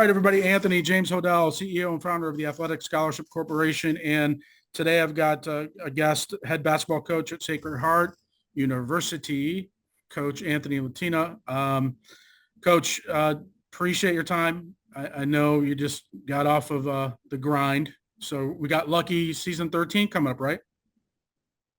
right, everybody. Anthony James Hodel, CEO and founder of the Athletic Scholarship Corporation. And today I've got a guest, head basketball coach at Sacred Heart University, Coach Anthony Latina. Coach, appreciate your time. I know you just got off of the grind. So we got lucky season 13 coming up, right?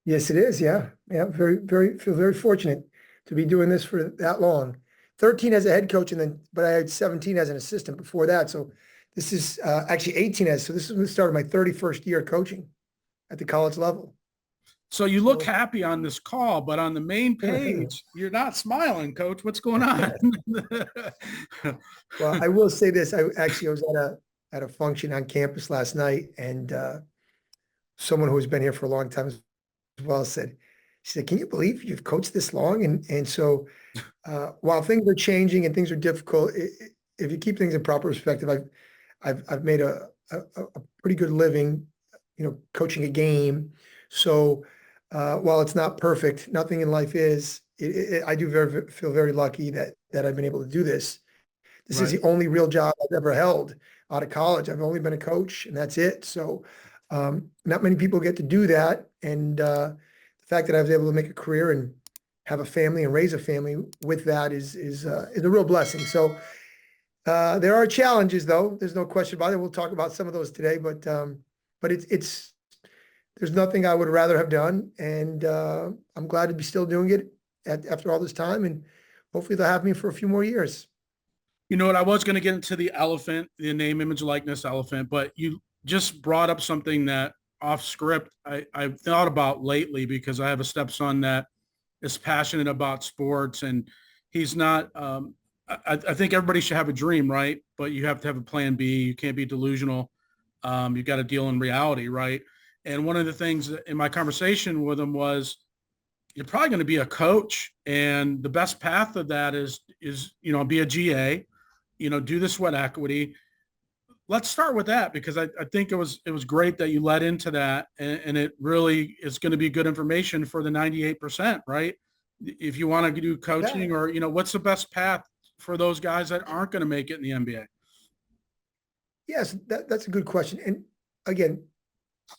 Yes, it is. Yeah. Yeah. Feel very fortunate to be doing this for that long. 13 as a head coach, but I had 17 as an assistant before that. So this is actually 18 so this is the start of my 31st year coaching at the college level. So you look happy on this call, but on the main page, you're not smiling, Coach. What's going on? Well, I will say this. I was at a function on campus last night, and someone who has been here for a long time as well she said, "Can you believe you've coached this long?" And so while things are changing and things are difficult, if you keep things in proper perspective, I've made a pretty good living, coaching a game. So while it's not perfect, nothing in life is. I do feel very lucky that I've been able to do this. This is the only real job I've ever held out of college. I've only been a coach, and that's it. So not many people get to do that, and the fact that I was able to make a career and have a family and raise a family with that is a real blessing. So there are challenges, though. There's no question about it. We'll talk about some of those today, but it's there's nothing I would rather have done, and I'm glad to be still doing it after all this time, and hopefully they'll have me for a few more years. You know what? I was going to get into the elephant, the name, image, likeness elephant, but you just brought up something that off script I've thought about lately, because I have a stepson that is passionate about sports, and he's not I think everybody should have a dream, right? But you have to have a plan B. You can't be delusional. You got to deal in reality, right? And one of the things in my conversation with him was, you're probably going to be a coach, and the best path of that is be a GA, do the sweat equity. Let's start with that, because I think it was great that you led into that, and it really is going to be good information for the 98%, right? If you want to do coaching, or what's the best path for those guys that aren't going to make it in the NBA? Yes, that's a good question. And again,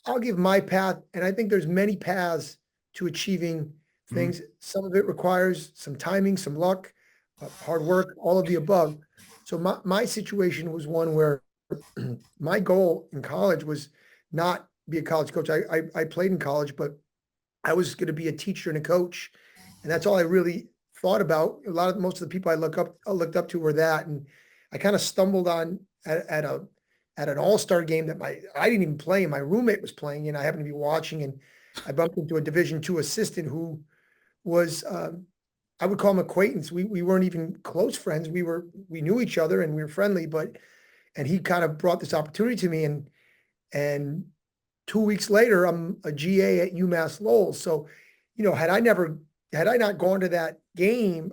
I'll give my path, and I think there's many paths to achieving things. Some of it requires some timing, some luck, hard work, all of the above. So my situation was one where my goal in college was not be a college coach. I played in college, but I was going to be a teacher and a coach, and that's all I really thought about. Most of the people I looked up to were that, and I kind of stumbled on at an all-star game that I didn't even play, and my roommate was playing, and I happened to be watching, and I bumped into a Division II assistant who was I would call him acquaintance. We weren't even close friends. We knew each other and we were friendly, and he kind of brought this opportunity to me, and 2 weeks later I'm a GA at UMass Lowell. So, had I not gone to that game,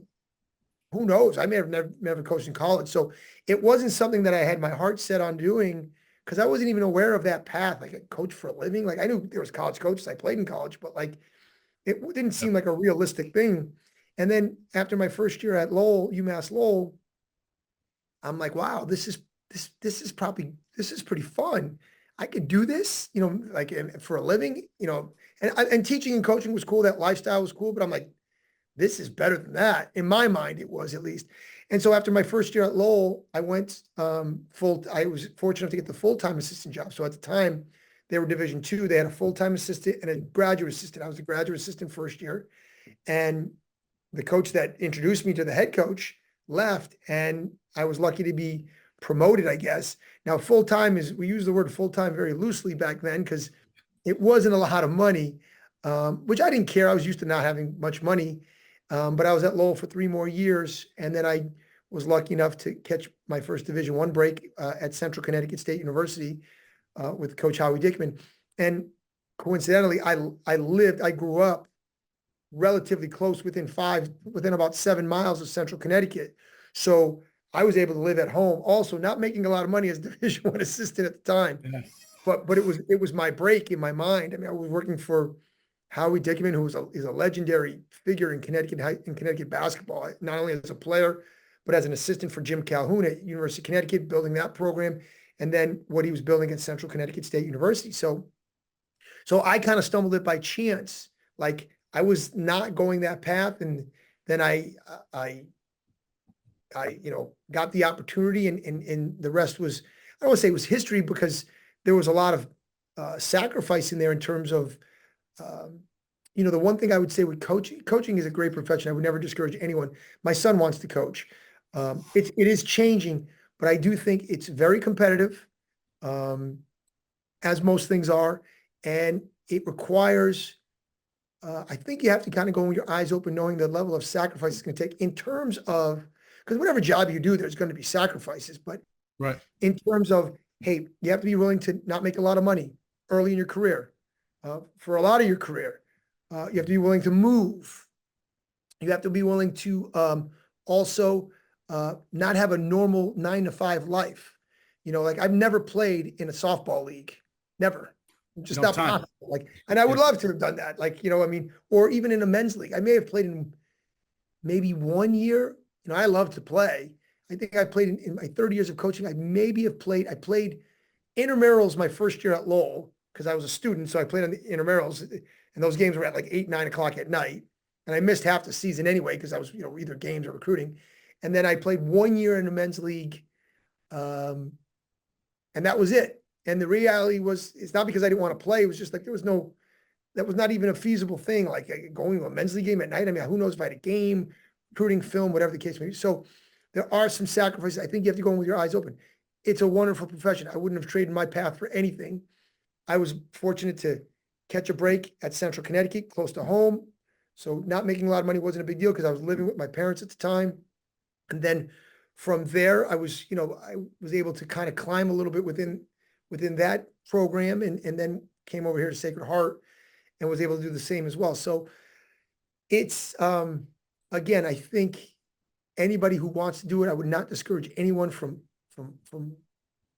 who knows? I may have never coached in college. So it wasn't something that I had my heart set on doing, because I wasn't even aware of that path. Like, a coach for a living. Like, I knew there was college coaches. I played in college, but like, it didn't seem like a realistic thing. And then after my first year at Lowell, UMass Lowell, I'm like, wow, this is pretty fun. I could do this, like, for a living, and teaching and coaching was cool. That lifestyle was cool, but I'm like, this is better than that. In my mind, it was, at least. And so after my first year at Lowell, I went I was fortunate enough to get the full-time assistant job. So at the time, they were Division II. They had a full-time assistant and a graduate assistant. I was a graduate assistant first year. And the coach that introduced me to the head coach left, and I was lucky to be promoted, I guess. Now, full-time we use the word full-time very loosely back then, because it wasn't a lot of money, which I didn't care. I was used to not having much money. But I was at Lowell for 3 more years, and then I was lucky enough to catch my first Division I break at Central Connecticut State University with Coach Howie Dickman. And coincidentally, I grew up relatively close, within about 7 miles of Central Connecticut. So I was able to live at home, also not making a lot of money as Division I assistant at the time. Yeah. But it was my break in my mind. I mean, I was working for Howie Dickman, who is a legendary figure in Connecticut basketball, not only as a player, but as an assistant for Jim Calhoun at University of Connecticut, building that program, and then what he was building at Central Connecticut State University. So I kind of stumbled it by chance. Like I was not going that path, and then I got the opportunity, and the rest was, I don't want to say it was history, because there was a lot of sacrifice in there in terms of, the one thing I would say with coaching is a great profession. I would never discourage anyone. My son wants to coach. It is changing, but I do think it's very competitive, as most things are, and it requires, I think you have to kind of go with your eyes open, knowing the level of sacrifice it's going to take in terms of, because whatever job you do, there's going to be sacrifices, but Right. in terms of, hey, you have to be willing to not make a lot of money early in your career, for a lot of your career. You have to be willing to move. You have to be willing to also not have a normal 9-to-5 life. Like I've never played in a softball league, never. Just not possible. Like, and I would love to have done that. Like, or even in a men's league. I may have played in maybe 1 year. I love to play. I think I played in my 30 years of coaching. I played intramurals my first year at Lowell because I was a student. So I played on the intramurals, and those games were at like 8, 9 o'clock at night. And I missed half the season anyway, because I was, either games or recruiting. And then I played 1 year in the men's league. And that was it. And the reality was, it's not because I didn't want to play. It was just like, that was not even a feasible thing. Like going to a men's league game at night. I mean, who knows if I had a game, recruiting, film, whatever the case may be. So there are some sacrifices. I think you have to go in with your eyes open. It's a wonderful profession. I wouldn't have traded my path for anything. I was fortunate to catch a break at Central Connecticut, close to home. So not making a lot of money wasn't a big deal, because I was living with my parents at the time. And then from there, I was able to kind of climb a little bit within that program, and then came over here to Sacred Heart and was able to do the same as well. So it's, again, I think anybody who wants to do it, I would not discourage anyone from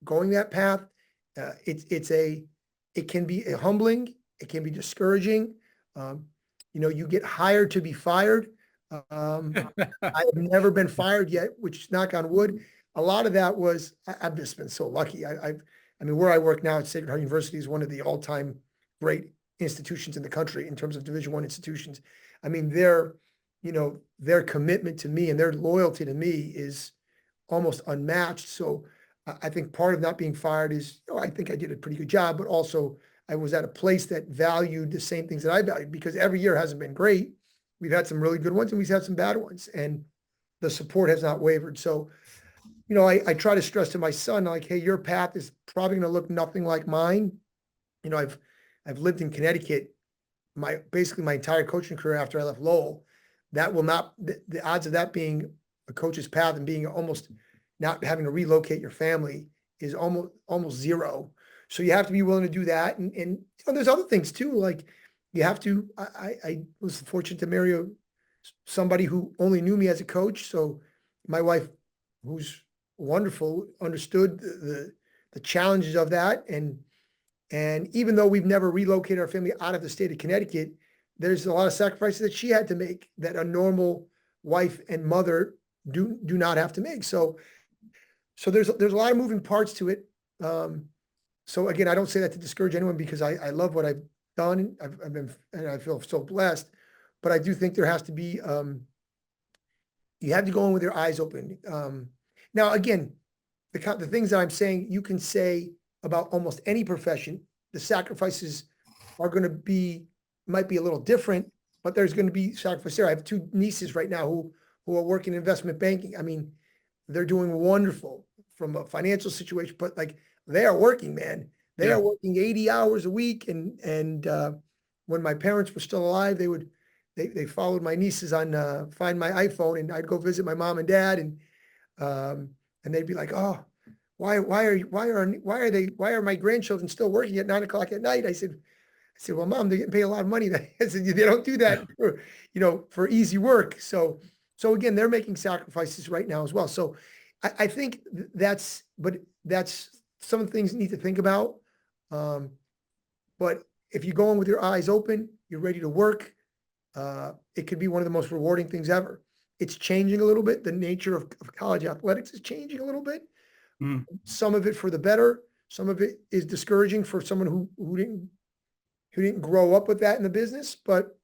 going that path. It can be humbling. It can be discouraging. You get hired to be fired. I've never been fired yet, which, knock on wood. A lot of that was, I've just been so lucky. I mean, where I work now at Sacred Heart University is one of the all-time great institutions in the country in terms of Division I institutions. I mean, their commitment to me and their loyalty to me is almost unmatched. So I think part of not being fired is, I think I did a pretty good job, but also I was at a place that valued the same things that I valued, because every year hasn't been great. We've had some really good ones and we've had some bad ones, and the support has not wavered. So, I try to stress to my son, like, hey, your path is probably going to look nothing like mine. I've lived in Connecticut basically my entire coaching career after I left Lowell. That will not, the odds of that being a coach's path and being almost not having to relocate your family is almost zero. So you have to be willing to do that. And there's other things too. Like you have to, I was fortunate to marry somebody who only knew me as a coach. So my wife, who's wonderful, understood the challenges of that. And even though we've never relocated our family out of the state of Connecticut, there's a lot of sacrifices that she had to make that a normal wife and mother do not have to make. So there's a lot of moving parts to it. So again, I don't say that to discourage anyone, because I love what I've done. I've been, and I feel so blessed, but I do think there has to be, you have to go in with your eyes open. Now, again, the things that I'm saying, you can say about almost any profession. The sacrifices are going to might be a little different, but there's going to be sacrifice there. I have 2 nieces right now who are working in investment banking. I mean, they're doing wonderful from a financial situation, but like they are working, man. They are working 80 hours a week. And when my parents were still alive, they followed my nieces on Find My iPhone, and I'd go visit my mom and dad, and they'd be like, oh, why are my grandchildren still working at 9 o'clock at night? I said, well, Mom, they're getting paid a lot of money. I said, they don't do that for easy work. So again, they're making sacrifices right now as well. So I think that's some of the things you need to think about. But if you go in with your eyes open, you're ready to work, it could be one of the most rewarding things ever. it's changing a little bit. The nature of college athletics is changing a little bit. Mm. Some of it for the better. Some of it is discouraging for someone who didn't grow up with that in the business, but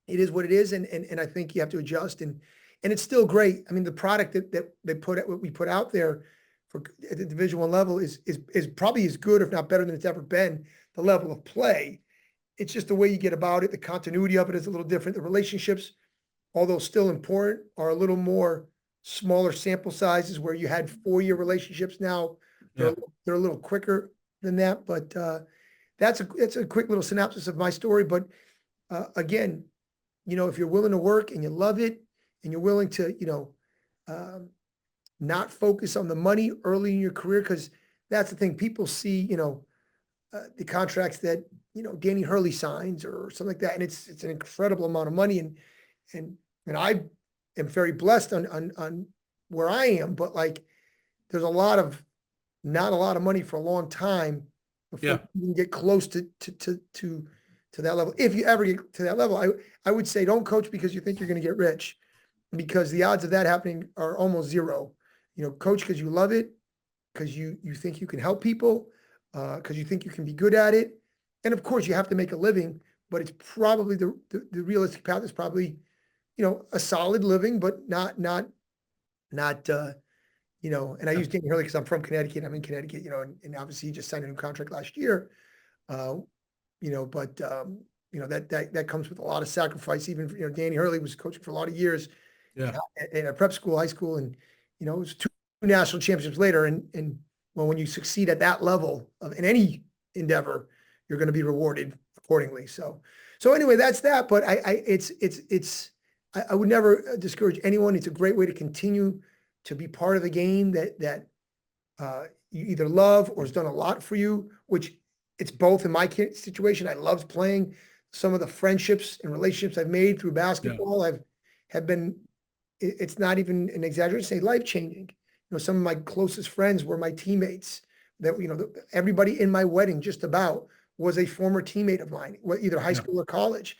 it is what it is. And I think you have to adjust, and it's still great. I mean, the product that we put out there for at the Division I level is probably as good, if not better than it's ever been. The level of play, it's just the way you get about it. The continuity of it is a little different. The relationships, although still important, are a little more smaller sample sizes, where you had 4-year relationships. Now they're a little quicker than that. But that's a quick little synopsis of my story. But again, if you're willing to work and you love it, and you're willing to, not focus on the money early in your career, because that's the thing. People see, the contracts that, Danny Hurley signs or something like that, and it's an incredible amount of money, and I am very blessed on where I am, but like, there's not a lot of money for a long time before you can get close to that level. If you ever get to that level, I would say don't coach because you think you're going to get rich, because the odds of that happening are almost zero. Coach because you love it, because you think you can help people, because you think you can be good at it. And of course you have to make a living, but it's probably the realistic path is probably, a solid living, but not, and I use Danny Hurley because I'm from Connecticut. I'm in Connecticut, and obviously he just signed a new contract last year. But that comes with a lot of sacrifice. Even, Danny Hurley was coaching for a lot of years in a prep school, high school, and, it was 2 national championships later. And well, when you succeed at that level in any endeavor, you're going to be rewarded accordingly. So anyway, that's that. But I would never discourage anyone. It's a great way to continue to be part of the game that you either love or has done a lot for you, which it's both in my situation. I loved playing. Some of the friendships and relationships I've made through basketball have been, it's not even an exaggeration to say, life-changing. Some of my closest friends were my teammates. That, everybody in my wedding just about was a former teammate of mine, either high school or college.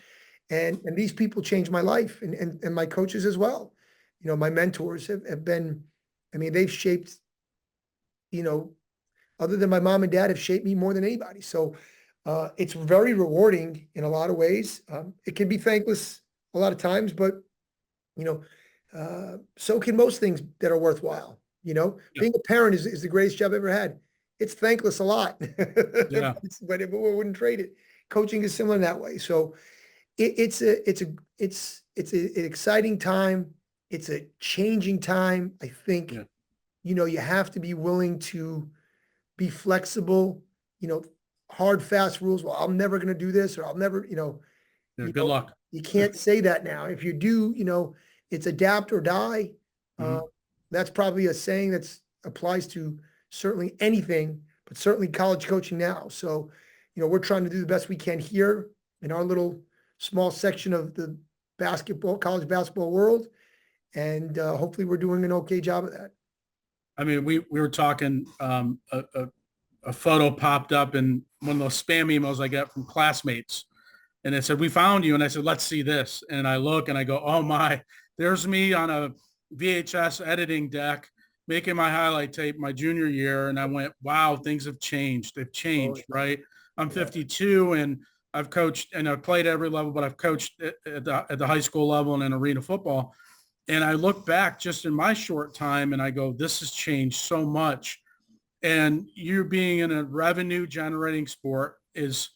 And these people changed my life, and my coaches as well. My mentors have been, they've shaped, other than my mom and dad, have shaped me more than anybody. So it's very rewarding in a lot of ways. It can be thankless a lot of times, but, so can most things that are worthwhile. Being a parent is the greatest job I've ever had. It's thankless a lot, but I wouldn't trade it. Coaching is similar in that way. So it's an exciting time. It's a changing time. I think, you have to be willing to be flexible, hard, fast rules. Well, I'm never going to do this, or I'll never, good luck. You can't say that now. If you do, it's adapt or die. That's probably a saying that applies to certainly anything, but certainly college coaching now. So, we're trying to do the best we can here in our little small section of the college basketball world. And hopefully we're doing an okay job of that. We were talking, a photo popped up in one of those spam emails I get from classmates, and it said, "We found you." And I said, "Let's see this." And I look and I go, "Oh my, there's me on a VHS editing deck making my highlight tape my junior year." And I went, wow, things have changed. They've changed, right? I'm 52 and I've coached, and I've played at every level, but I've coached at the high school level and in arena football. And I look back just in my short time and I go, this has changed so much. And you being in a revenue generating sport is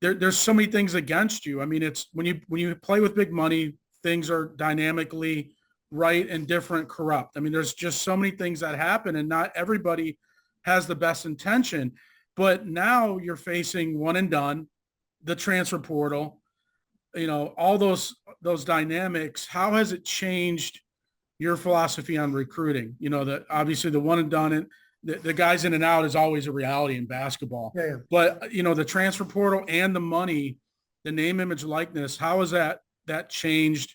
there's so many things against you. It's when you play with big money, things are dynamically right and different, corrupt. There's just so many things that happen, and not everybody has the best intention. But now you're facing one and done, the transfer portal, all those dynamics. How has it changed your philosophy on recruiting? Obviously the one and done, and the guys in and out is always a reality in basketball. But the transfer portal and the money, the name, image, likeness, how has that changed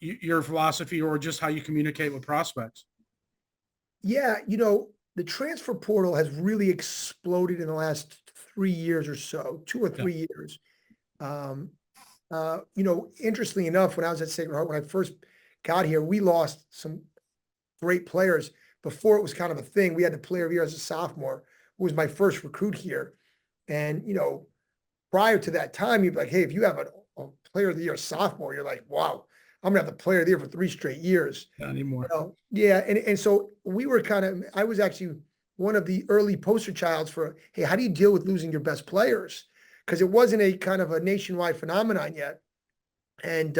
your philosophy, or just how you communicate with prospects? The transfer portal has really exploded in the last 3 years or so, 2 or 3 years. Interestingly enough, when I was at Sacred Heart, when I first got here, we lost some great players before it was kind of a thing. We had the player of the year as a sophomore, who was my first recruit here. And, prior to that time, you'd be like, hey, if you have a player of the year sophomore, you're like, wow, I'm gonna have the player of the year for 3 straight years. Not anymore. Yeah. And so we were I was actually one of the early poster childs for, hey, how do you deal with losing your best players? Because it wasn't a kind of a nationwide phenomenon yet. And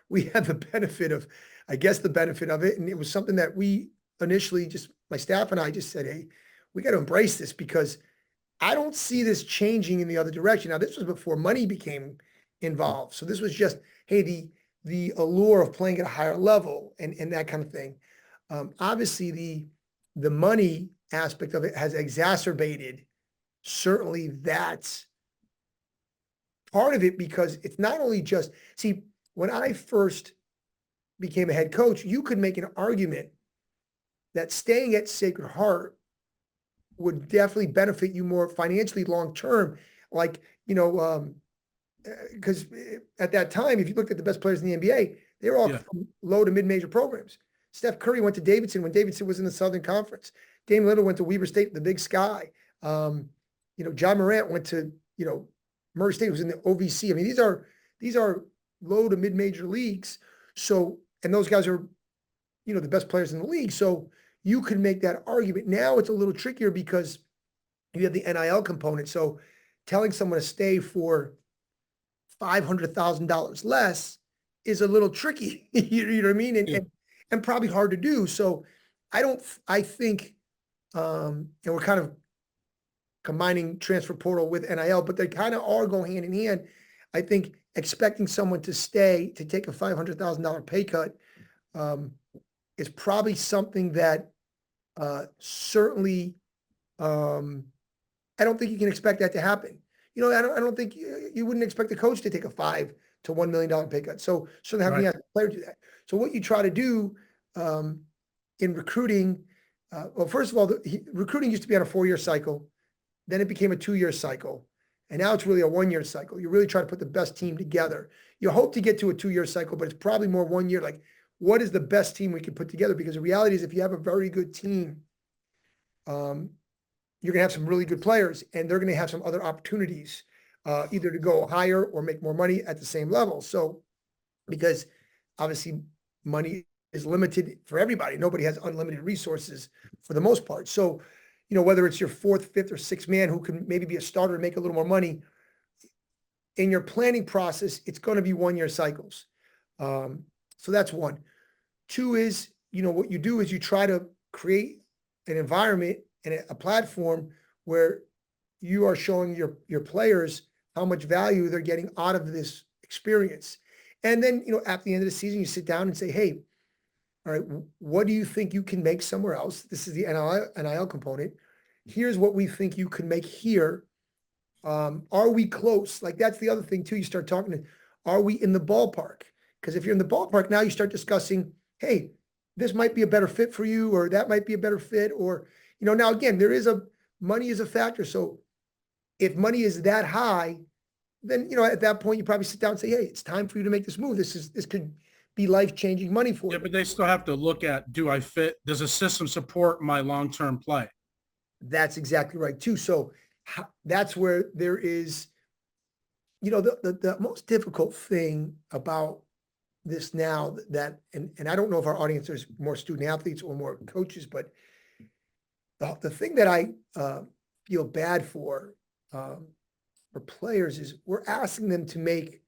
we had the benefit of, the benefit of it. And it was something that we initially my staff and I just said, hey, we got to embrace this because I don't see this changing in the other direction. Now, this was before money became involved. So this was just, hey, the allure of playing at a higher level and that kind of thing. Obviously, the money aspect of it has exacerbated certainly that part of it, because it's not only just, see, when I first became a head coach, you could make an argument that staying at Sacred Heart would definitely benefit you more financially long-term. Like, because at that time, if you looked at the best players in the NBA, they were all from low to mid-major programs. Steph Curry went to Davidson when Davidson was in the Southern Conference. Dame Lillard went to Weber State, the Big Sky. John Morant went to, Murray State, was in the OVC. I mean, these are low to mid-major leagues. So, and those guys are, the best players in the league. So you could make that argument. Now it's a little trickier because you have the NIL component. So telling someone to stay for $500,000 less is a little tricky. You know what I mean? And probably hard to do. So I think, and we're kind of combining transfer portal with NIL, but they kind of are going hand in hand. I think expecting someone to stay, to take a $500,000 pay cut, is probably something that certainly, I don't think you can expect that to happen. I don't think you wouldn't expect the coach to take a $5 to $1 million pay cut. So they have the player do that. So what you try to do in recruiting, well, first of all, recruiting used to be on a 4-year cycle. Then it became a 2-year cycle. And now it's really a 1-year cycle. You really try to put the best team together. You hope to get to a 2-year cycle, but it's probably more 1 year. Like, what is the best team we can put together? Because the reality is, if you have a very good team, you're going to have some really good players, and they're going to have some other opportunities, either to go higher or make more money at the same level. So, because obviously money is limited for everybody. Nobody has unlimited resources for the most part. So, whether it's your 4th, 5th, or 6th man who can maybe be a starter and make a little more money, in your planning process, it's going to be 1-year cycles. So that's one. 2 is, what you do is you try to create an environment and a platform where you are showing your players how much value they're getting out of this experience. And then, at the end of the season, you sit down and say, hey, all right, what do you think you can make somewhere else? This is the NIL component. Here's what we think you can make here. Are we close? Like, that's the other thing too. You start talking to, are we in the ballpark? Because if you're in the ballpark, now you start discussing, hey, this might be a better fit for you, or that might be a better fit. Or, now again, money is a factor. So if money is that high, then, at that point, you probably sit down and say, hey, it's time for you to make this move. This could be life-changing money for you. But they still have to look at, do I fit? Does the system support my long-term play? That's exactly right too. So that's where there is, the most difficult thing about this now, that, and I don't know if our audience is more student athletes or more coaches, but the thing that I feel bad for players is we're asking them to make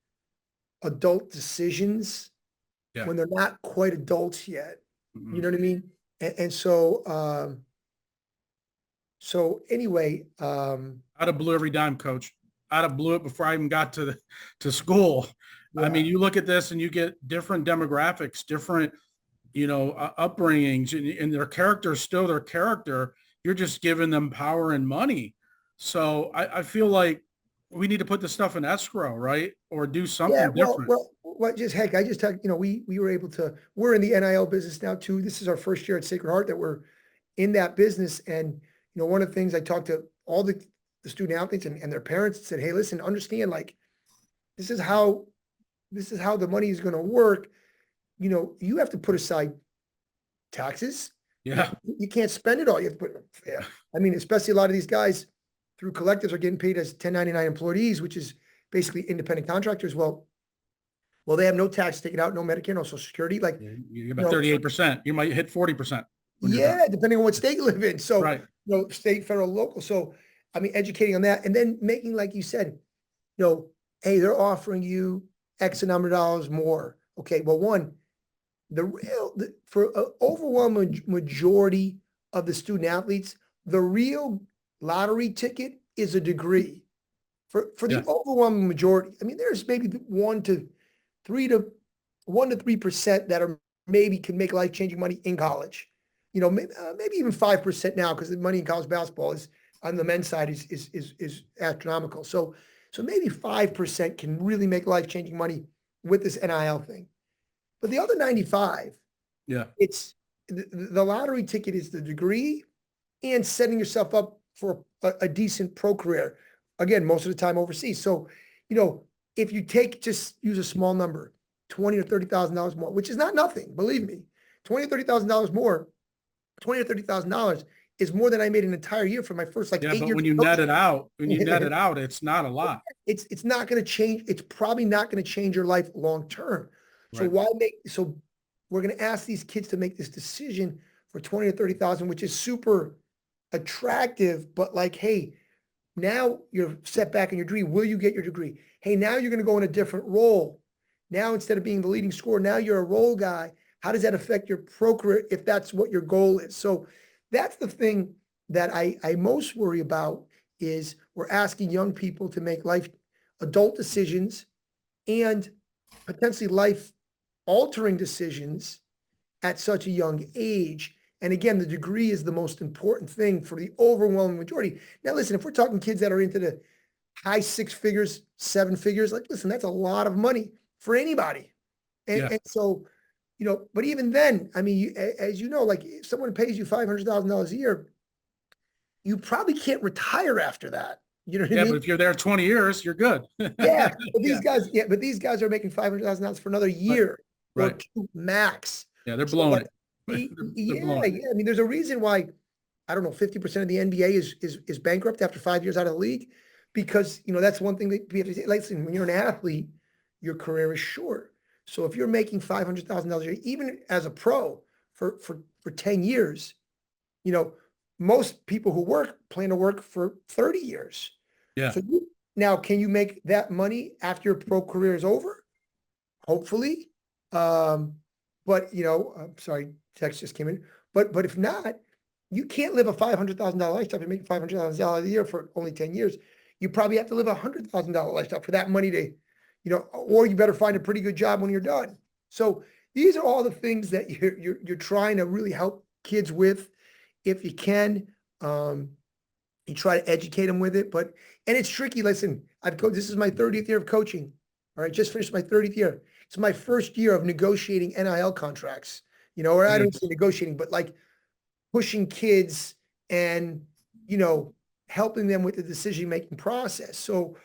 adult decisions when they're not quite adults yet. Mm-hmm. You know what I mean? And so, so anyway, I'd have blew every dime, coach. I'd have blew it before I even got to school. Yeah. I mean, you look at this and you get different demographics, different, upbringings, and their character is still their character. You're just giving them power and money. So I feel like we need to put this stuff in escrow, right? Or do something different. Well, I just talked, we were able to, we're in the NIL business now too. This is our first year at Sacred Heart that we're in that business. And, one of the things I talked to all the student athletes and their parents and said, hey, listen, understand, like, this is how the money is going to work. you have to put aside taxes. Yeah. You can't spend it all. You have to put, yeah. I mean, especially a lot of these guys through collectives are getting paid as 1099 employees, which is basically independent contractors. Well, they have no tax taken out, no Medicare, no Social Security. Like, You about 38%. You might hit 40%. Yeah, depending on what state you live in. So, right. State, federal, local. So, I mean, educating on that and then making, like you said, hey, they're offering you X number of dollars more. Okay, well, one, for an overwhelming majority of the student athletes, the real lottery ticket is a degree. For the overwhelming majority, I mean, there's maybe 1 to 3% that are maybe can make life-changing money in college. Maybe even 5% now, because the money in college basketball is on the men's side is astronomical. So maybe 5% can really make life-changing money with this NIL thing. But the other 95, it's the lottery ticket is the degree and setting yourself up for a decent pro career. Again, most of the time overseas. So, if you just use a small number, $20,000 or $30,000 more, which is not nothing, believe me, $20,000 or $30,000 more, $20,000 or $30,000 is more than I made an entire year for my first 8 years. But when you net it out, it's not a lot. It's not going to change. It's probably not going to change your life long term. So so we're going to ask these kids to make this decision for 20 or 30,000, which is super attractive, but like, hey, now you're set back in your degree. Will you get your degree? Hey, now you're going to go in a different role. Now, instead of being the leading scorer, now you're a role guy. How does that affect your pro career if that's what your goal is? So that's the thing that I most worry about is we're asking young people to make adult decisions and potentially life-altering decisions at such a young age. And again, the degree is the most important thing for the overwhelming majority. Now, listen, if we're talking kids that are into the high 6 figures, 7 figures, listen, that's a lot of money for anybody. And so, but even then, I mean, as you know, like if someone pays you $500,000 a year, you probably can't retire after that. You know what I mean? But if you're there 20 years, you're good. But these guys are making $500,000 for another year or 2 max. Yeah, they're blowing it. I mean, there's a reason why, I don't know, 50% of the NBA is bankrupt after 5 years out of the league, because, that's one thing that we have to say. Listen, when you're an athlete, your career is short. So if you're making $500,000 a year, even as a pro for 10 years, most people who work plan to work for 30 years. Yeah. So now, can you make that money after your pro career is over? Hopefully. But, I'm sorry, text just came in. But if not, you can't live a $500,000 lifestyle. You're making $500,000 a year for only 10 years. You probably have to live a $100,000 lifestyle for that money to, or you better find a pretty good job when you're done. So these are all the things that you're trying to really help kids with, if you can. You try to educate them with it, and it's tricky. Listen, this is my 30th year of coaching. All right, just finished my 30th year. It's my first year of negotiating NIL contracts, or I don't say negotiating, but like pushing kids and, helping them with the decision-making process. So,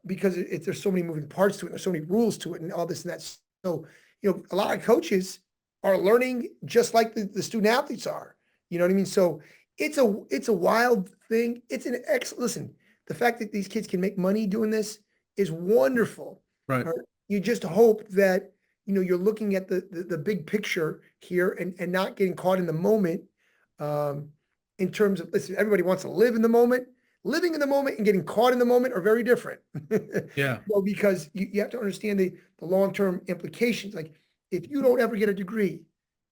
because there's so many moving parts to it, there's so many rules to it and all this and that. So, a lot of coaches are learning just like the student athletes are, you know what I mean? So it's a wild thing. It's listen, the fact that these kids can make money doing this is wonderful. Right. You just hope that, you're looking at the big picture here and not getting caught in the moment, in terms of, listen, everybody wants to live in the moment. Living in the moment and getting caught in the moment are very different. Yeah. Because you have to understand the long-term implications. Like if you don't ever get a degree,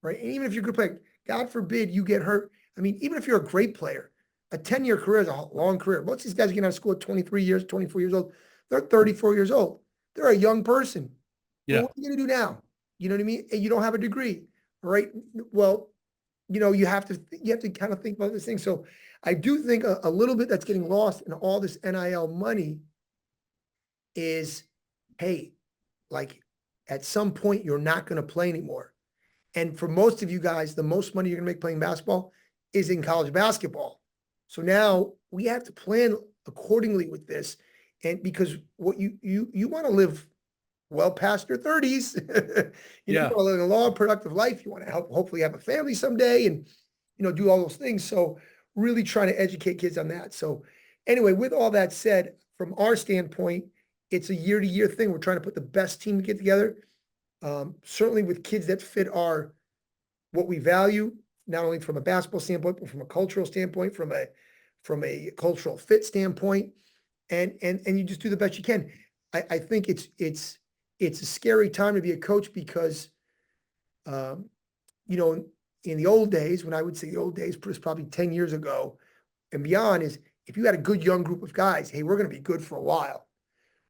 right? And even if you're a good player, God forbid you get hurt. I mean, even if you're a great player, a 10-year career is a long career. Most of these guys get out of school at 23 years, 24 years old. They're 34 years old. They're a young person. Yeah. Well, what are you going to do now? You know what I mean? And you don't have a degree, right? Well, you have to kind of think about this thing. So I do think a little bit that's getting lost in all this NIL money is, hey, like at some point you're not going to play anymore. And for most of you guys, the most money you're going to make playing basketball is in college basketball. So now we have to plan accordingly with this. And because what you want to live well past their 30s. You Yeah. want to live a long, productive life. You want to hopefully have a family someday and, do all those things. So really trying to educate kids on that. So anyway, with all that said, from our standpoint, it's a year-to-year thing. We're trying to put the best team to get together. Certainly with kids that fit what we value, not only from a basketball standpoint, but from a cultural standpoint, from a cultural fit standpoint, and you just do the best you can. I think it's a scary time to be a coach because, um, in the old days, when I would say the old days, was probably 10 years ago and beyond, is if you had a good young group of guys, hey, we're going to be good for a while.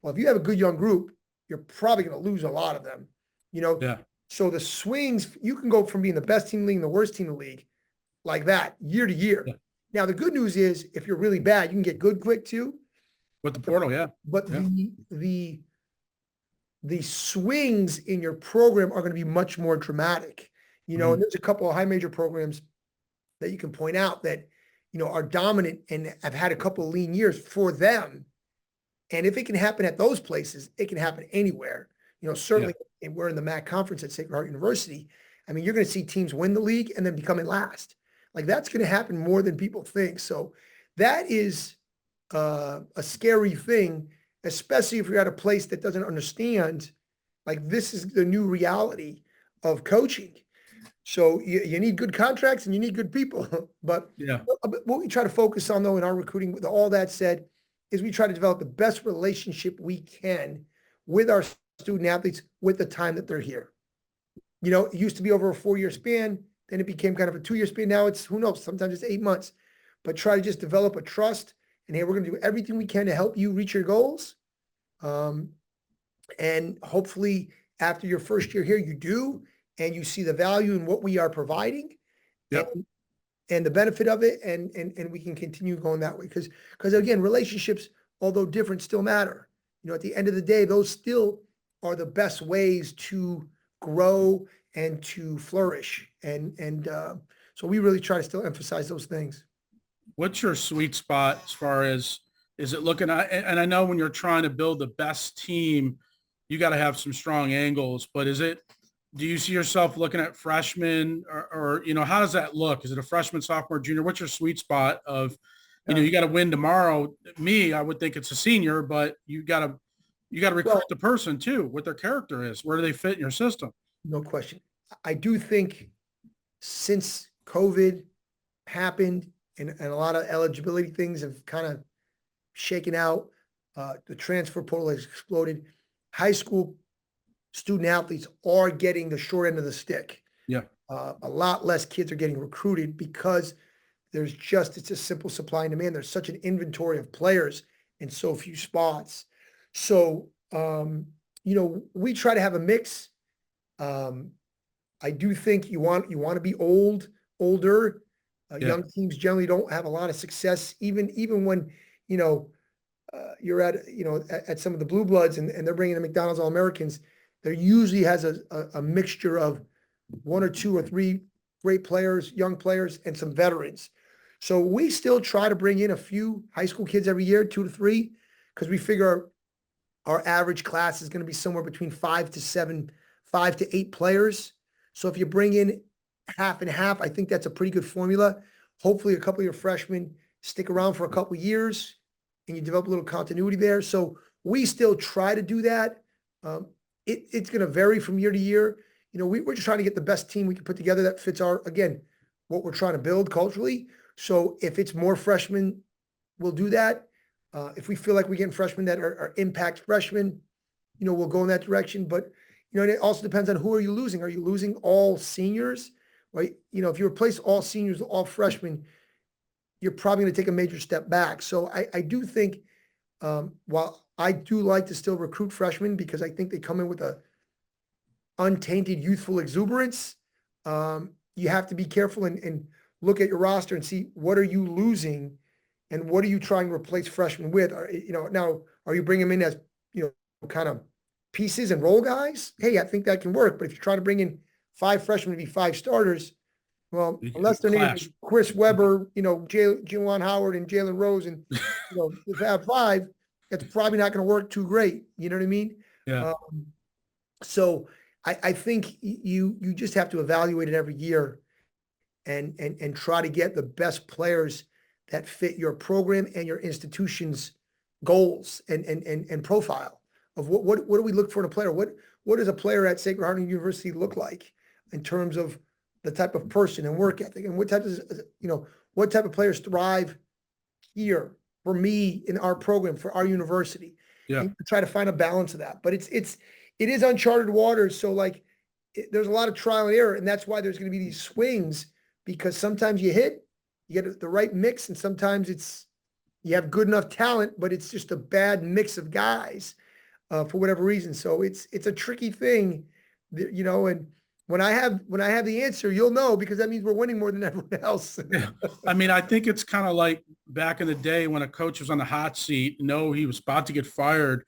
Well, if you have a good young group, you're probably going to lose a lot of them, you know. Yeah. So the swings, you can go from being the best team in the league and the worst team in the league like that year to year. Yeah. Now, the good news is if you're really bad, you can get good quick too. With the portal, yeah. But Yeah. the swings in your program are going to be much more dramatic, and there's a couple of high major programs that you can point out that, are dominant and have had a couple of lean years for them. And if it can happen at those places, it can happen anywhere. Certainly we're in the MAC conference at Sacred Heart University. I mean, you're going to see teams win the league and then becoming last. Like that's going to happen more than people think. So that is a scary thing, especially if you're at a place that doesn't understand, like this is the new reality of coaching. So you need good contracts and you need good people. But Yeah. what we try to focus on though in our recruiting, with all that said, is we try to develop the best relationship we can with our student athletes with the time that they're here. It used to be over a 4-year span, then it became kind of a 2-year span. Now it's, who knows, sometimes it's 8 months, but try to just develop a trust. And hey, we're going to do everything we can to help you reach your goals. And hopefully after your first year here, you do, and you see the value in what we are providing. Yep. And the benefit of it, and we can continue going that way. Because again, relationships, although different, still matter. At the end of the day, those still are the best ways to grow and to flourish. And so we really try to still emphasize those things. What's your sweet spot as far as, is it looking at, and I know when you're trying to build the best team, you got to have some strong angles, but do you see yourself looking at freshmen or how does that look? Is it a freshman, sophomore, junior? What's your sweet spot of, you got to win tomorrow. I would think it's a senior, but you got to recruit the person too, what their character is. Where do they fit in your system? No question. I do think since COVID happened and a lot of eligibility things have kind of shaken out, the transfer portal has exploded. High school student athletes are getting the short end of the stick. Yeah. A lot less kids are getting recruited because it's a simple supply and demand. There's such an inventory of players in so few spots. So, we try to have a mix. I do think you want to be older. Young teams generally don't have a lot of success, even when, you're at some of the blue bloods and they're bringing in McDonald's All-Americans. There usually has a mixture of 1 or 2 or 3 great players, young players, and some veterans. So we still try to bring in a few high school kids every year, 2 to 3, because we figure our average class is going to be somewhere between 5 to 8 players. So if you bring in half and half, I think that's a pretty good formula. Hopefully a couple of your freshmen stick around for a couple of years and you develop a little continuity there. So we still try to do that. It's going to vary from year to year. We're just trying to get the best team we can put together that fits what we're trying to build culturally. So if it's more freshmen, we'll do that. If we feel like we're getting freshmen that are impact freshmen, we'll go in that direction. But, it also depends on who are you losing. Are you losing all seniors? Right? If you replace all seniors, all freshmen, you're probably going to take a major step back. So I do think, while I do like to still recruit freshmen because I think they come in with a untainted youthful exuberance, you have to be careful and look at your roster and see what are you losing and what are you trying to replace freshmen with? Now, are you bringing them in as, kind of pieces and role guys? Hey, I think that can work. But if you're trying to bring in 5 freshmen to be 5 starters, well, unless their name is Chris Webber, Juwan Howard and Jalen Rose, and if they have 5, it's probably not going to work too great. You know what I mean? Yeah. So I think you just have to evaluate it every year and try to get the best players that fit your program and your institution's goals and profile of what do we look for in a player? What does a player at Sacred Heart University look like in terms of the type of person and work ethic, and what type of players thrive here for me in our program, for our university, Yeah. and try to find a balance of that. But it is uncharted waters. So there's a lot of trial and error, and that's why there's going to be these swings, because sometimes you get the right mix, and sometimes you have good enough talent, but it's just a bad mix of guys for whatever reason. So it's a tricky thing, and when I have the answer, you'll know, because that means we're winning more than everyone else. Yeah. I mean, I think it's kind of like back in the day when a coach was on the hot seat, he was about to get fired.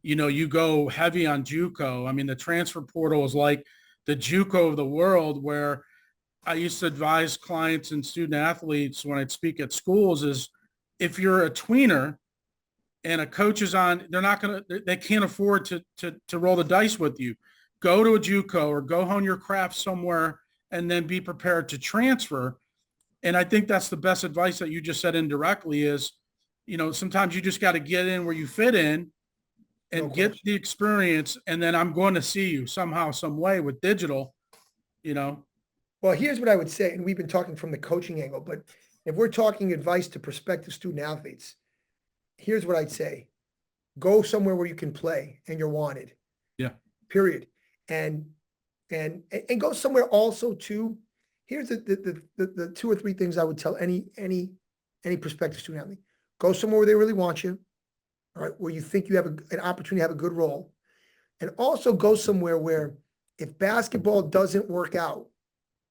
You go heavy on JUCO. I mean, the transfer portal is like the JUCO of the world, where I used to advise clients and student athletes when I'd speak at schools is, if you're a tweener and a coach is on, they can't afford to roll the dice with you. Go to a JUCO or go hone your craft somewhere and then be prepared to transfer. And I think that's the best advice that you just said indirectly is, sometimes you just got to get in where you fit in and get the experience. And then I'm going to see you somehow, some way with digital, Well, here's what I would say, and we've been talking from the coaching angle, but if we're talking advice to prospective student athletes, here's what I'd say. Go somewhere where you can play and you're wanted. Yeah. Period. And go somewhere also too. Here's the two or three things I would tell any prospective student athlete. Go somewhere where they really want you, all right, where you think you have an opportunity to have a good role. And also go somewhere where if basketball doesn't work out,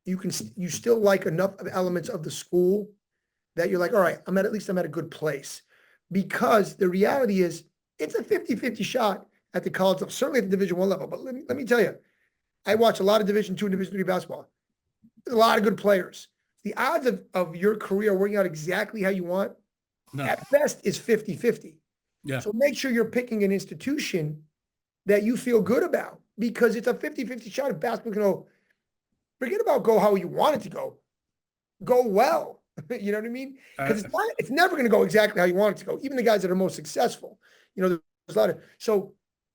you still like enough of elements of the school that you're like, all right, at least I'm at a good place. Because the reality is it's a 50-50 shot at the college level, certainly at the Division I level. But let me tell you, I watch a lot of Division II and Division III basketball. There's a lot of good players. The odds of your career working out exactly how you want, at best, is 50-50. Yeah. So make sure you're picking an institution that you feel good about, because it's a 50-50 shot if basketball can go. Forget about go how you want it to go. Go well. You know what I mean? Because it's never going to go exactly how you want it to go. Even the guys that are most successful, there's a lot of, so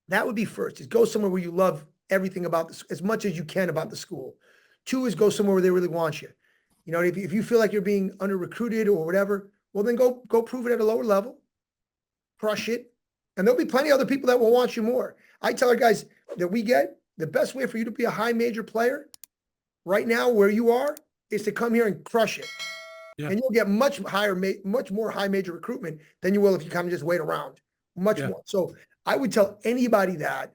that would be first, is go somewhere where you love everything about this as much as you can about the school. Two is go somewhere where they really want you. If you feel like you're being under recruited or whatever, well, then go prove it at a lower level, crush it. And there'll be plenty of other people that will want you more. I tell our guys that we get the best way for you to be a high major player right now where you are is to come here and crush it. Yeah. And you'll get much more high major recruitment than you will if you kind of just wait around. Much more. So I would tell anybody that,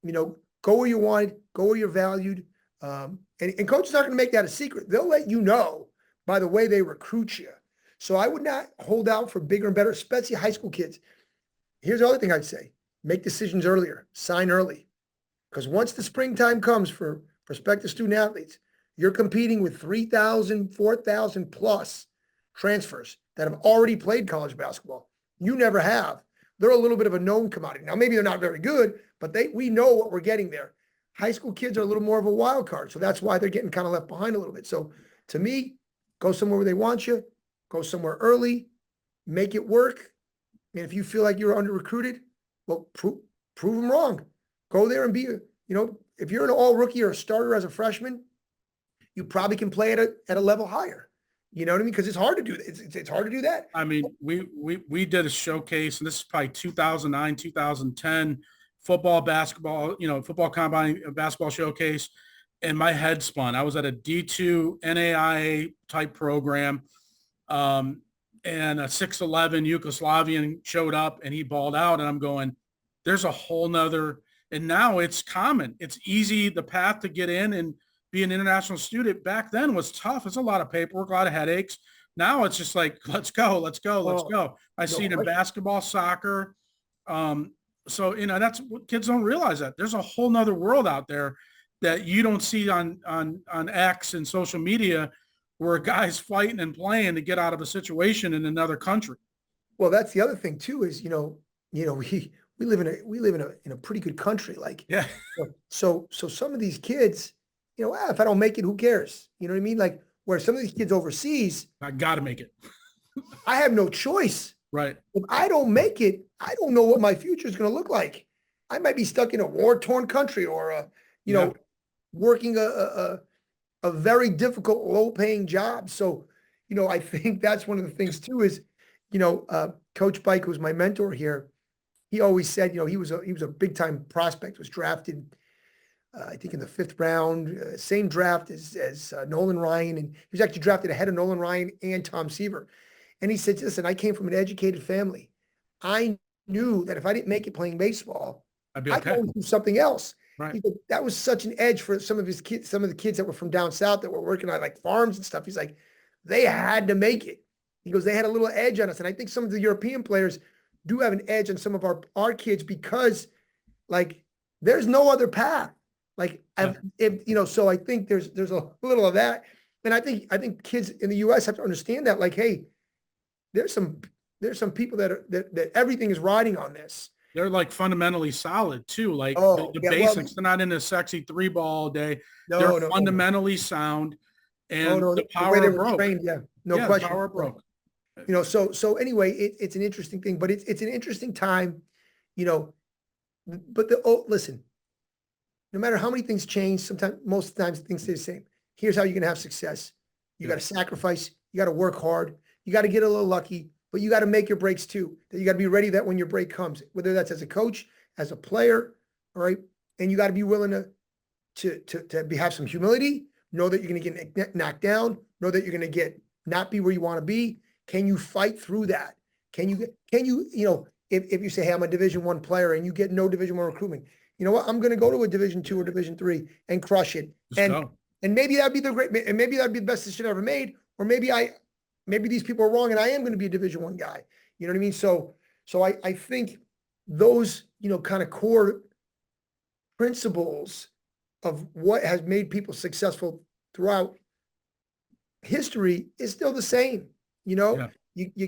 go where you want, go where you're valued. And coaches aren't going to make that a secret. They'll let you know by the way they recruit you. So I would not hold out for bigger and better, especially high school kids. Here's the other thing I'd say. Make decisions earlier. Sign early. Because once the springtime comes for prospective student athletes, you're competing with 3,000, 4,000 plus transfers that have already played college basketball. You never have. They're a little bit of a known commodity. Now, maybe they're not very good, but we know what we're getting there. High school kids are a little more of a wild card. So that's why they're getting kind of left behind a little bit. So to me, go somewhere where they want you, go somewhere early, make it work. And if you feel like you're under recruited, well, prove them wrong. Go there and be, if you're an all rookie or a starter as a freshman, you probably can play at a level higher. You know what I mean? Because it's hard to do that. It's hard to do that. I mean, we did a showcase, and this is probably 2009, 2010 football, basketball, football combine basketball showcase, and my head spun. I was at a D2 NAIA type program, and a 6'11" Yugoslavian showed up, and he balled out, and I'm going, there's a whole nother, and now it's common. It's easy, the path to get in and be an international student. Back then was tough. It's a lot of paperwork, a lot of headaches. Now it's just like, let's go. I see it in basketball, soccer. So, that's what kids don't realize, that there's a whole nother world out there that you don't see on X and social media, where a guy's fighting and playing to get out of a situation in another country. Well, that's the other thing too, is, we we live in a pretty good country. Like, Yeah. so some of these kids, if I don't make it, who cares? You know what I mean? Like, where some of these kids overseas, I got to make it. I have no choice. Right. If I don't make it, I don't know what my future is going to look like. I might be stuck in a war-torn country or working a very difficult, low-paying job. So, I think that's one of the things too is, Coach Bike, who's my mentor here, he always said, he was a big-time prospect, was drafted, I think in the 5th round, same draft as Nolan Ryan, and he was actually drafted ahead of Nolan Ryan and Tom Seaver. And he said, listen, I came from an educated family. I knew that if I didn't make it playing baseball, I'd be I okay. could always do something else. Right. He said, that was such an edge for some of his kids, some of the kids that were from down south that were working on like farms and stuff. He's like, they had to make it. He goes, they had a little edge on us. And I think some of the European players do have an edge on some of our kids because like there's no other path. Like so I think there's a little of that. And I think kids in the US have to understand that, like, hey, there's some people that everything is riding on this. They're like fundamentally solid too. Like the basics. They're not in a sexy 3-ball all day. They're fundamentally sound. And the power broke. Trained, no question. Power broke. So anyway, it's an interesting thing, but it's an interesting time, but listen, no matter how many things change, most of the times things stay the same. Here's how you're going to have success. You got to sacrifice. You got to work hard. You got to get a little lucky, but you got to make your breaks too. That you got to be ready that when your break comes, whether that's as a coach, as a player, all right. And you got to be willing to have some humility, know that you're going to get knocked down, know that you're going to not be where you want to be. Can you fight through that? Can you, if you say, hey, I'm a Division I player and you get no Division I recruitment, you know what? I'm going to go to a Division II or Division III and crush it. And maybe that'd be maybe that'd be the best decision I ever made. Or maybe these people are wrong and I am going to be a Division I guy. You know what I mean? So I think those, kind of core principles of what has made people successful throughout history is still the same. You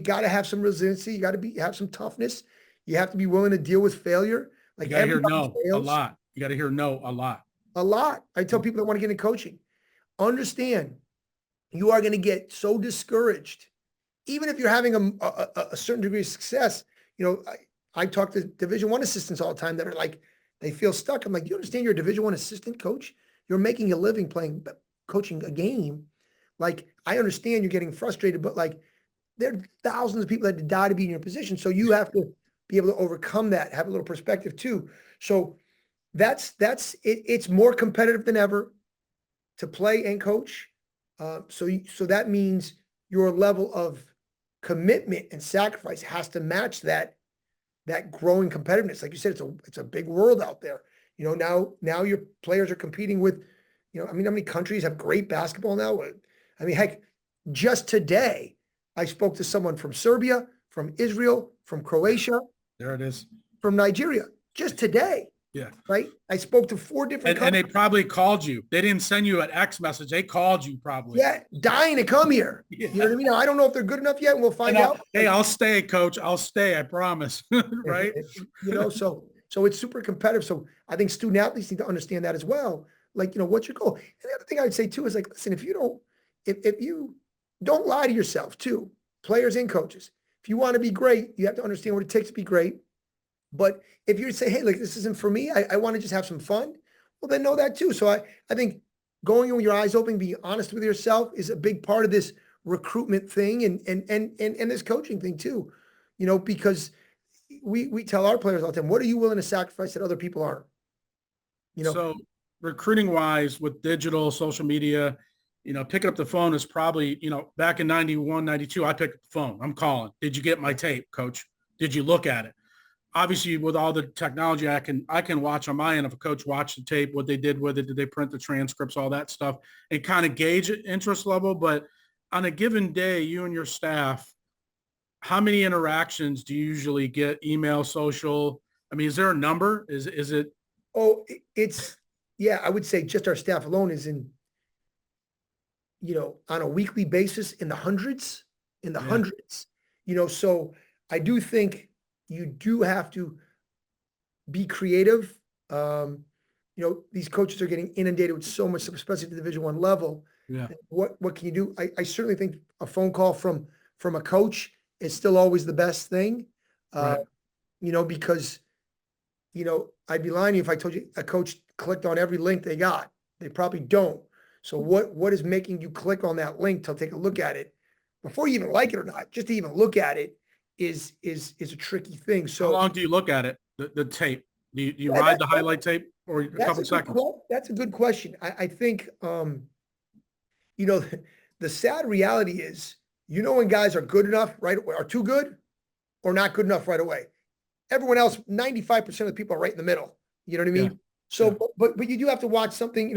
got to have some resiliency. You got to have some toughness. You have to be willing to deal with failure. Like, you got to hear no a lot. You got to hear no a lot. A lot. I tell people that want to get into coaching, understand you are going to get so discouraged. Even if you're having a certain degree of success, I talk to Division I assistants all the time that are like, they feel stuck. I'm like, you understand you're a Division I assistant coach? You're making a living coaching a game. Like, I understand you're getting frustrated, but like, there are thousands of people that die to be in your position. So you have to be able to overcome that, have a little perspective too. So that's it. It's more competitive than ever to play and coach. So that means your level of commitment and sacrifice has to match that growing competitiveness. Like you said, it's a big world out there. Now your players are competing with, how many countries have great basketball now? I mean, heck, just today, I spoke to someone from Serbia, from Israel, from Croatia. There it is. From Nigeria, just today. Yeah. Right? I spoke to 4 different and they probably called you. They didn't send you an X message. They called you probably. Yeah, dying to come here. Yeah. You know what I mean? Now, I don't know if they're good enough yet. We'll find out. Hey, I'll stay, coach. I'll stay. I promise. Right? So it's super competitive. So I think student athletes need to understand that as well. Like, what's your goal? And the other thing I'd say too is like, listen, if you don't lie to yourself too, players and coaches. If you want to be great, you have to understand what it takes to be great. But if you say, hey, like, this isn't for me, I want to just have some fun, well, then know that too. So I think going in with your eyes open, being honest with yourself is a big part of this recruitment thing and this coaching thing too, because we tell our players all the time, what are you willing to sacrifice that other people aren't? So recruiting wise with digital, social media, picking up the phone is probably, back in 91, 92, I picked up the phone. I'm calling. Did you get my tape, coach? Did you look at it? Obviously, with all the technology, I can watch on my end. If a coach watched the tape, what they did with it, did they print the transcripts, all that stuff, and kind of gauge interest level. But on a given day, you and your staff, how many interactions do you usually get? Email, social? I mean, is there a number? Is it? Oh, I would say just our staff alone is in, on a weekly basis in the hundreds. So I do think you do have to be creative. These coaches are getting inundated with so much, especially at the Division I level. Yeah. What can you do? I certainly think a phone call from a coach is still always the best thing. Right. Because I'd be lying to you if I told you a coach clicked on every link they got. They probably don't. So what is making you click on that link to take a look at it before you even like it or not? Just to even look at it is a tricky thing. So how long do you look at it? The tape? Do you yeah, ride the highlight tape or a that's couple seconds? that's a good question. I think you know, the sad reality is, when guys are good enough right away, are too good or not good enough right away. Everyone else, 95% of the people are right in the middle. You know what I mean? Yeah. So, Yeah. but you do have to watch something,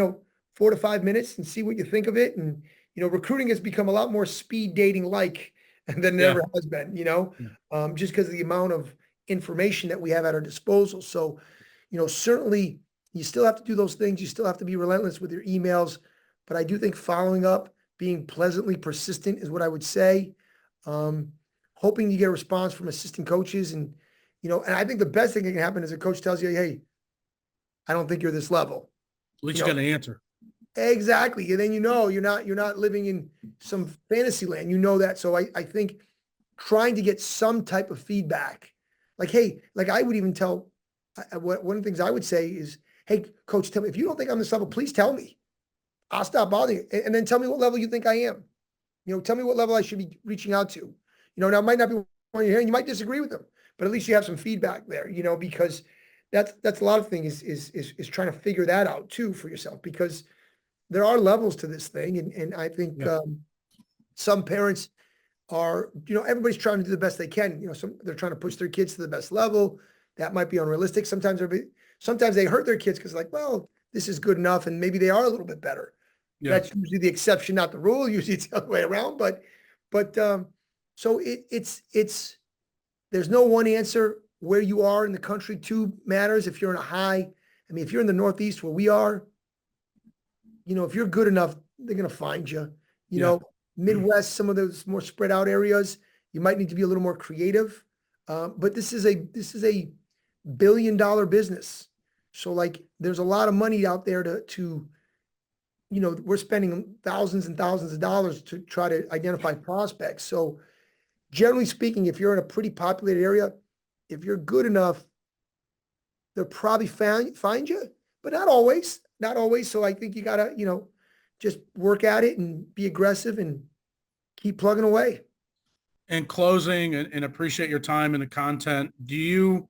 4 to 5 minutes and see what you think of it. And, recruiting has become a lot more speed dating like than it Yeah. ever has been, Yeah. just because of the amount of information that we have at our disposal. So, certainly you still have to do those things. You still have to be relentless with your emails. But I do think following up, being pleasantly persistent is what I would say. Hoping you get a response from assistant coaches and I think the best thing that can happen is a coach tells you, hey, I don't think you're this level. At least you got an answer. Exactly. And then you're not living in some fantasy land. That. So I think trying to get some type of feedback. Like, hey, like I would even tell one of the things I would say is, hey, coach, tell me if you don't think I'm this level, please tell me. I'll stop bothering you. And then tell me what level you think I am. Tell me what level I should be reaching out to. Now it might not be what you're hearing. You might disagree with them, but at least you have some feedback there, because that's a lot of things is trying to figure that out too for yourself, because there are levels to this thing. And I think Yeah. some parents are, everybody's trying to do the best they can. They're trying to push their kids to the best level. That might be unrealistic. Sometimes they hurt their kids because like, well, this is good enough. And maybe they are a little bit better. Yeah. That's usually the exception, not the rule. Usually it's the other way around. But so it's there's no one answer. Where you are in the country too matters. If you're in a high, if you're in the Northeast where we are, if you're good enough, they're going to find you. Yeah. Midwest, some of those more spread out areas, you might need to be a little more creative. But this is a billion-dollar business. So like, there's a lot of money out there to we're spending thousands and thousands of dollars to try to identify prospects. So generally speaking, if you're in a pretty populated area, if you're good enough, they'll probably find you, but not always. Not always. So I think you gotta, just work at it and be aggressive and keep plugging away. In closing, and appreciate your time and the content, do you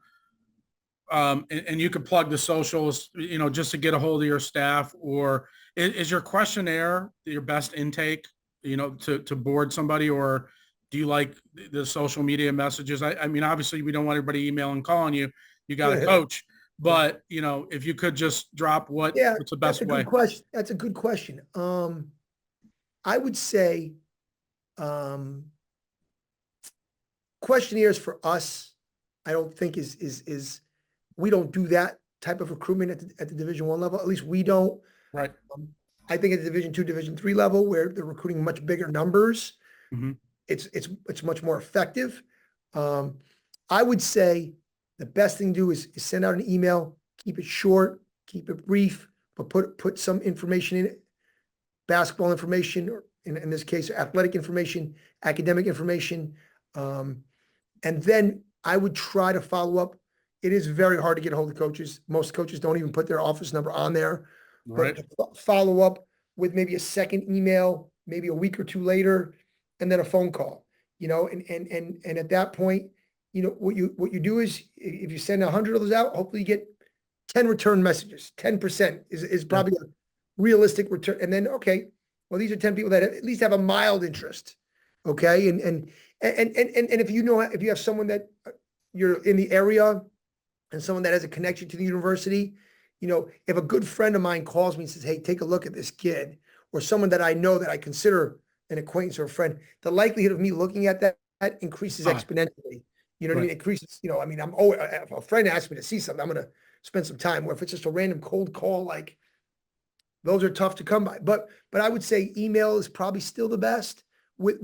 and you could plug the socials, just to get a hold of your staff, or is your questionnaire your best intake, to board somebody, or do you like the social media messages? I mean, obviously we don't want everybody emailing, calling you. You got a coach, but if you could just drop what's the best way. Good question. That's a good question. I would say, questionnaires for us, I don't think is we don't do that type of recruitment at the Division I level. At least we don't. Right. I think at the Division II, Division III level, where they're recruiting much bigger numbers, Mm-hmm. it's much more effective. I would say the best thing to do is send out an email, keep it short, keep it brief, but put some information in it, basketball information, or in this case, athletic information, academic information. And then I would try to follow up. It is very hard to get a hold of coaches. Most coaches don't even put their office number on there. Right. But follow up with maybe a second email, maybe a week or two later, and then a phone call. And at that point, what you do is, if you send 100 of those out, hopefully you get 10 return messages. 10% is probably a realistic return. And then, okay, well, these are 10 people that at least have a mild interest. Okay. And if you have someone that you're in the area and someone that has a connection to the university, if a good friend of mine calls me and says, hey, take a look at this kid, or someone that I know that I consider an acquaintance or a friend, the likelihood of me looking at that increases exponentially. You know what I mean? It increases, I'm always, if a friend asks me to see something, I'm going to spend some time. Where if it's just a random cold call, like, those are tough to come by. But I would say email is probably still the best with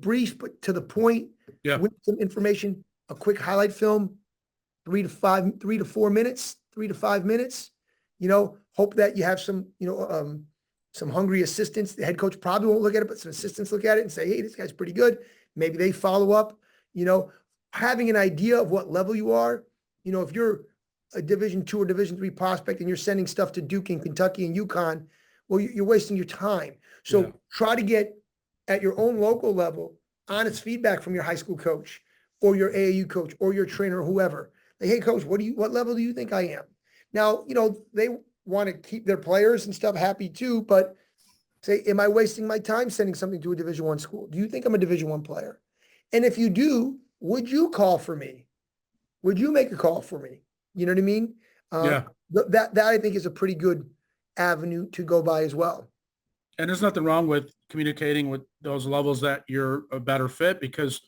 brief, but to the point, Yeah. with some information, a quick highlight film. 3 to 4 minutes, 3 to 5 minutes, hope that you have some hungry assistants. The head coach probably won't look at it, but some assistants look at it and say, hey, this guy's pretty good. Maybe they follow up, having an idea of what level you are. If you're a Division II or Division III prospect and you're sending stuff to Duke and Kentucky and UConn, well, you're wasting your time. So try to get at your own local level, honest feedback from your high school coach or your AAU coach or your trainer or whoever. Like, hey, coach, what level do you think I am? Now, they want to keep their players and stuff happy too, but say, am I wasting my time sending something to a Division I school? Do you think I'm a Division I player? And if you do, would you call for me? Would you make a call for me? You know what I mean? That I think is a pretty good avenue to go by as well. And there's nothing wrong with communicating with those levels that you're a better fit, because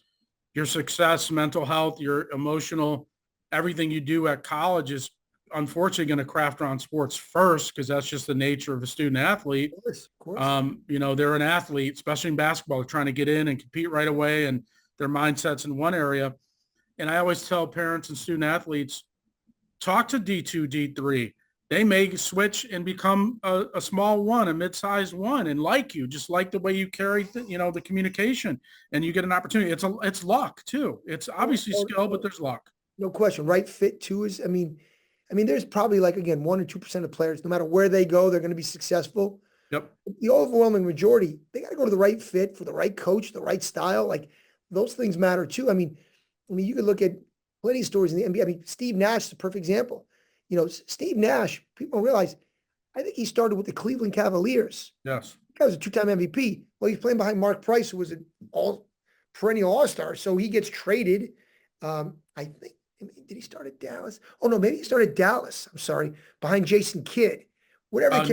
your success, mental health, your emotional, everything you do at college is unfortunately going to craft around sports first, because that's just the nature of a student athlete. Of course. They're an athlete, especially in basketball, they're trying to get in and compete right away, and their mindset's in one area. And I always tell parents and student athletes, talk to D2, D3. They may switch and become a small one, a mid-sized one, and like you, just like the way you carry, the communication, and you get an opportunity. It's luck too. It's obviously skill, but there's luck. No question. Right fit too is, I mean, there's probably 1 or 2% of players, no matter where they go, they're going to be successful. Yep. The overwhelming majority, they got to go to the right fit for the right coach, the right style. Like, those things matter too. I mean, you could look at plenty of stories in the NBA. I mean, Steve Nash is a perfect example. Steve Nash, people don't realize, I think he started with the Cleveland Cavaliers. Yes. He was a 2-time MVP. Well, he's playing behind Mark Price, who was an perennial all-star. So he gets traded. I think, did he start at Dallas? Oh, no, maybe he started Dallas. I'm sorry. Behind Jason Kidd. Whatever.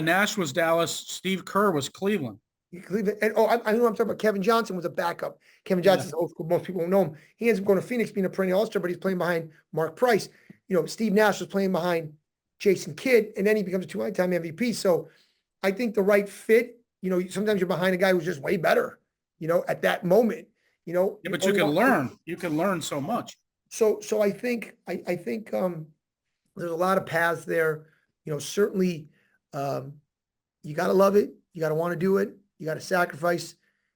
Nash was Dallas. Steve Kerr was Cleveland. Cleveland. And I know I'm talking about Kevin Johnson was a backup. Kevin Johnson's old school. Most people don't know him. He ends up going to Phoenix being a perennial all-star, but he's playing behind Mark Price. Steve Nash was playing behind Jason Kidd, and then he becomes a 2-time MVP. So I think the right fit, sometimes you're behind a guy who's just way better, at that moment, Yeah, but you can learn. You can learn so much. So I think there's a lot of paths there. Certainly you got to love it. You got to want to do it. You got to sacrifice.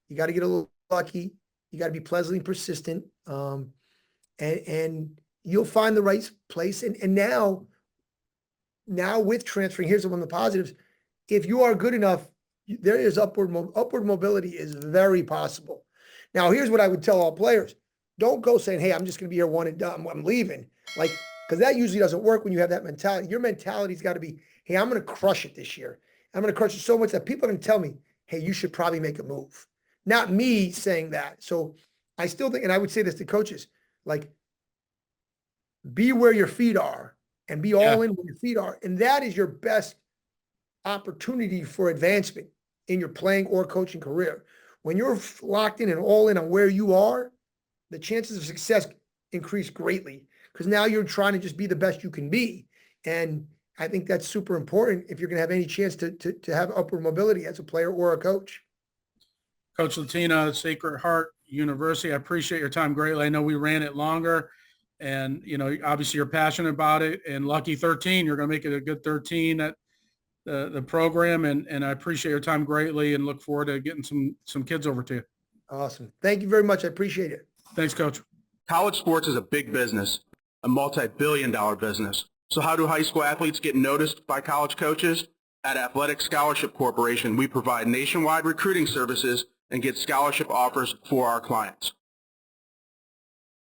You got to get a little lucky. You got to be pleasantly persistent. And you'll find the right place. And now with transferring, here's one of the positives. If you are good enough, there is upward mobility is very possible. Now, here's what I would tell all players. Don't go saying, hey, I'm just going to be here one and done. I'm leaving. Because that usually doesn't work when you have that mentality. Your mentality's got to be, hey, I'm going to crush it this year. I'm going to crush it so much that people are going to tell me, hey, you should probably make a move. Not me saying that. So I still think, and I would say this to coaches, be where your feet are and be all in where your feet are. And that is your best opportunity for advancement in your playing or coaching career. When you're locked in and all in on where you are, the chances of success increase greatly, because now you're trying to just be the best you can be. And I think that's super important if you're going to have any chance to have upward mobility as a player or a coach. Coach Latina, Sacred Heart University, I appreciate your time greatly. I know we ran it longer, and, obviously you're passionate about it, and lucky 13, you're going to make it a good 13 at the program. And I appreciate your time greatly and look forward to getting some kids over to you. Awesome. Thank you very much. I appreciate it. Thanks, Coach. College sports is a big business, a multi-billion-dollar business. So how do high school athletes get noticed by college coaches? At Athletic Scholarship Corporation, we provide nationwide recruiting services and get scholarship offers for our clients.